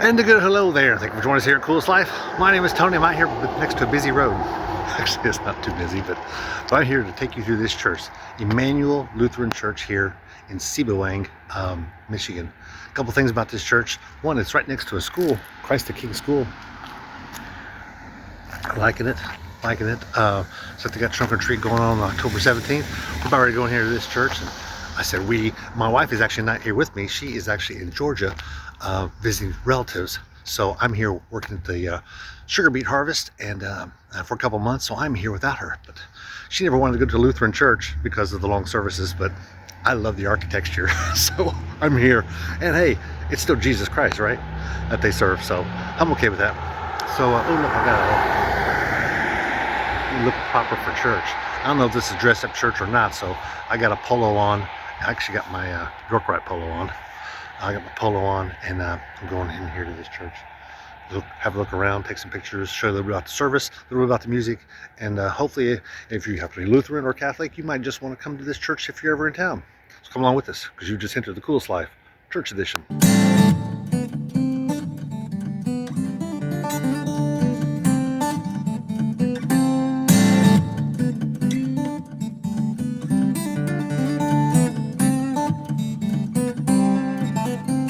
And a good hello there. Thank you for joining us here at Coolest Life. My name is Tony. I'm out here next to a busy road. Actually, it's not too busy, but I'm here to take you through this church, Immanuel Lutheran Church here in Sebewaing, Michigan. A couple things about this church. One, it's right next to a school, Christ the King School. Liking it. So they got trunk or treat going on October 17th. We're about ready to go in here to this church. And I said my wife is actually not here with me. She is actually in Georgia visiting relatives. So I'm here working at the sugar beet harvest and for a couple months. So I'm here without her. But she never wanted to go to Lutheran Church because of the long services. But I love the architecture. So I'm here. And hey, it's still Jesus Christ, right? That they serve. So I'm okay with that. So, oh look, I got look proper for church. I don't know if this is dress up church or not, so I got a polo on. I actually got my York Right polo on. I got my polo on, and I'm going in here to this church. Have a look around, take some pictures, show you a little bit about the service, a little bit about the music, and hopefully, if you have to be Lutheran or Catholic, you might just want to come to this church if you're ever in town. So come along with us, because you just entered the Coolest Life Church Edition.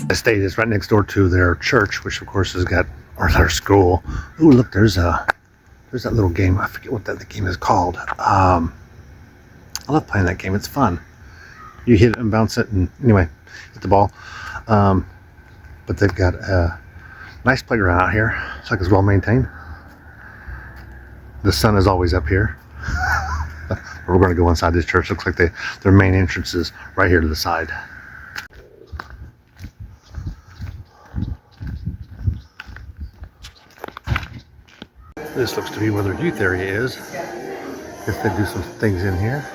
Estate is right next door to their church, which of course has got, or their school. Ooh, look, there's that little game. I forget what that game is called. I love playing that game. It's fun. You hit it and bounce it, and anyway, hit the ball. But they've got a nice playground out here. It's like it's well maintained. The sun is always up here. We're going to go inside this church. Looks like their main entrance is right here to the side. This looks to be where their youth area is. Guess they do some things in here.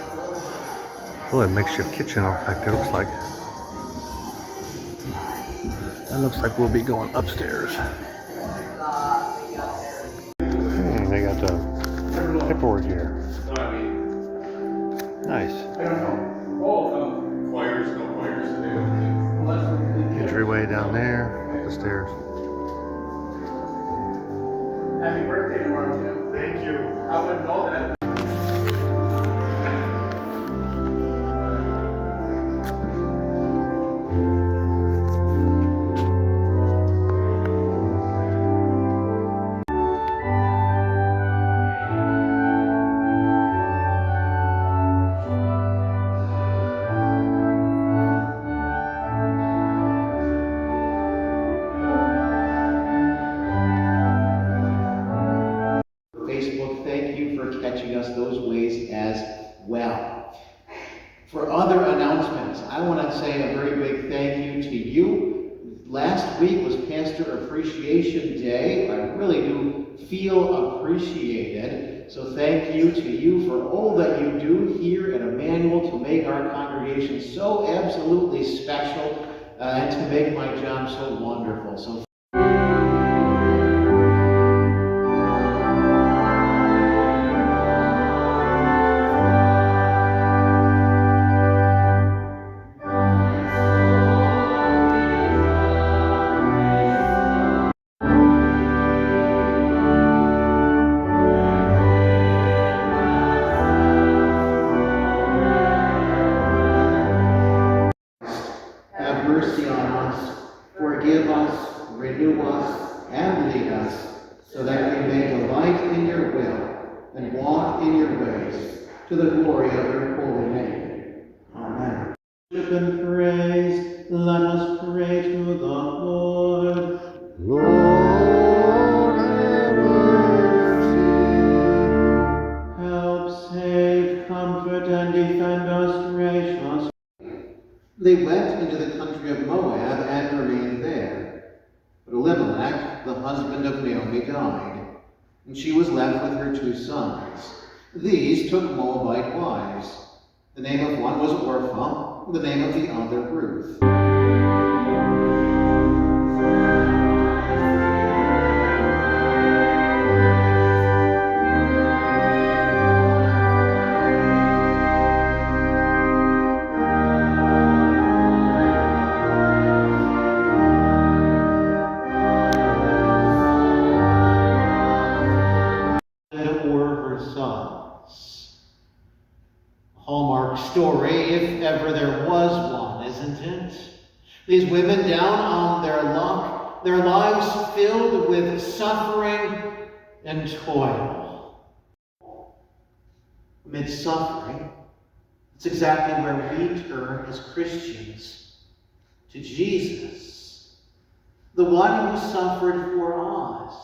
Oh, a makeshift kitchen back there, looks like. That looks like we'll be going upstairs. They got paperwork here. Nice. Entryway down there, up the stairs. Happy birthday tomorrow, too. Thank you. I wouldn't know that. Facebook, thank you for catching us those ways as well. For other announcements, I want to say a very big thank you to you. Last week was Pastor Appreciation Day. I really do feel appreciated. So thank you to you for all that you do here at Immanuel to make our congregation so absolutely special and to make my job so wonderful. So have mercy on us, forgive us, renew us, and lead us, so that we may delight in your will and walk in your ways, to the glory of your holy name. Amen. Worship and praise, let us pray to the Lord. Lord, have mercy. Help, save, comfort, and defend us, gracious. They went into the country of Moab and remained there. But Elimelech, the husband of Naomi, died, and she was left with her 2 sons. These took Moabite wives. The name of one was Orpah, the name of the other Ruth. story, if ever there was one, isn't it? These women down on their luck, their lives filled with suffering and toil. Amid suffering, it's exactly where we turn as Christians to Jesus, the one who suffered for us.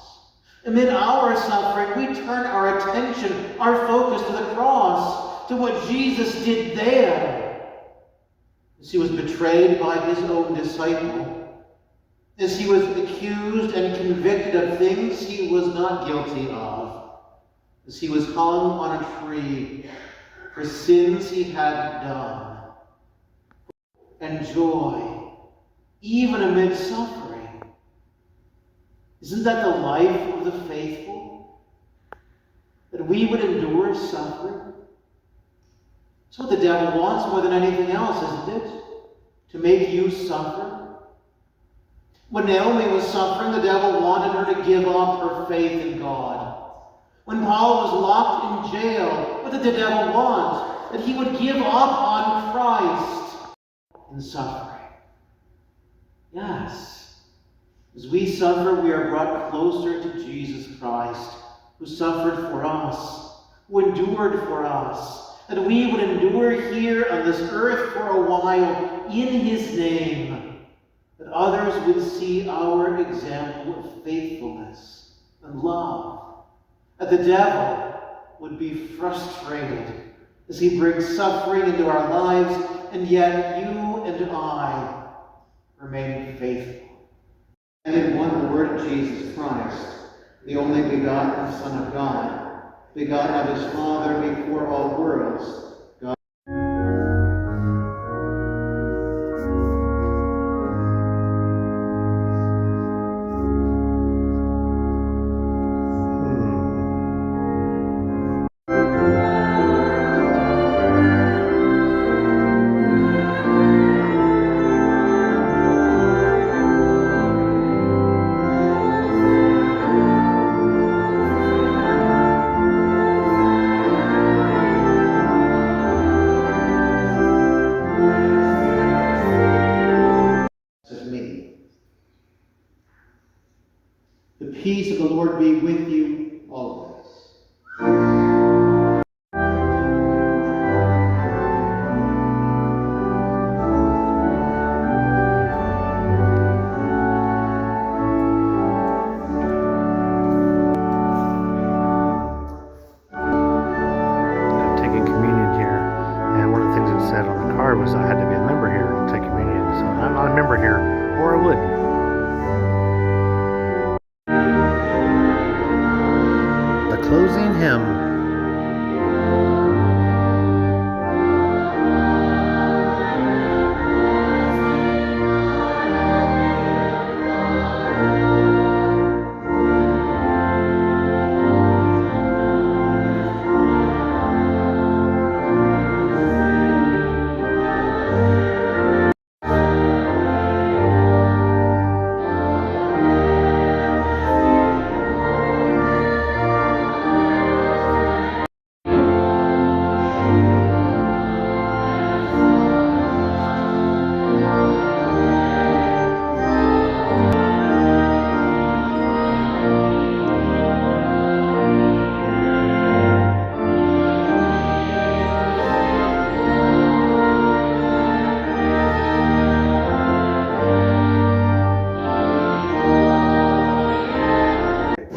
Amid our suffering, we turn our attention, our focus to the cross, to what Jesus did there. As he was betrayed by his own disciple, as he was accused and convicted of things he was not guilty of, as he was hung on a tree for sins he had done, and joy, even amid suffering. Isn't that the life of the faithful? That we would endure suffering? That's what the devil wants more than anything else, isn't it? To make you suffer. When Naomi was suffering, the devil wanted her to give up her faith in God. When Paul was locked in jail, what did the devil want? That he would give up on Christ in suffering. Yes. As we suffer, we are brought closer to Jesus Christ, who suffered for us, who endured for us, that we would endure here on this earth for a while in his name, that others would see our example of faithfulness and love, that the devil would be frustrated as he brings suffering into our lives, and yet you and I remain faithful. And in one word, Jesus Christ, the only begotten Son of God, begotten of his Father before all worlds, God. The peace of the Lord be with you always. Taking communion here, and one of the things it said on the card was I had to be a member here to take communion. So I'm not a member here, or I would. Closing hymn.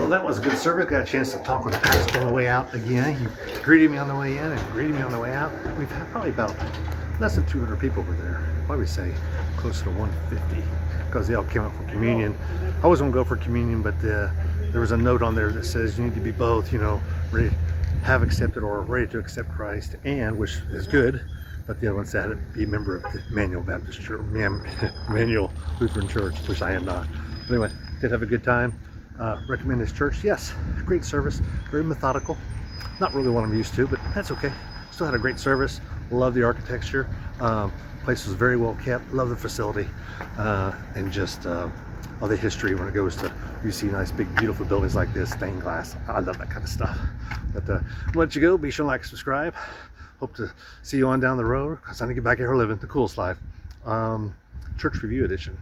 That was a good service. Got a chance to talk with the pastor on the way out again. He greeted me on the way in and greeted me on the way out. We've had probably about less than 200 people over there. I'd probably say close to 150 because they all came out for communion. I was going to go for communion, but there was a note on there that says you need to be both, ready, have accepted or ready to accept Christ, and which is good. But the other one said be a member of the Immanuel Baptist Church, Immanuel Lutheran Church, which I am not. But anyway, did have a good time. Recommend this church. Yes, great service, very methodical. Not really what I'm used to, but that's okay. Still had a great service. Love the architecture. Place was very well kept. Love the facility, and just all the history when it goes to, you see nice big beautiful buildings like this, stained glass. I love that kind of stuff. But I'll let you go. Be sure to like, subscribe. Hope to see you on down the road, because I need to get back here living the coolest life. Church Review Edition.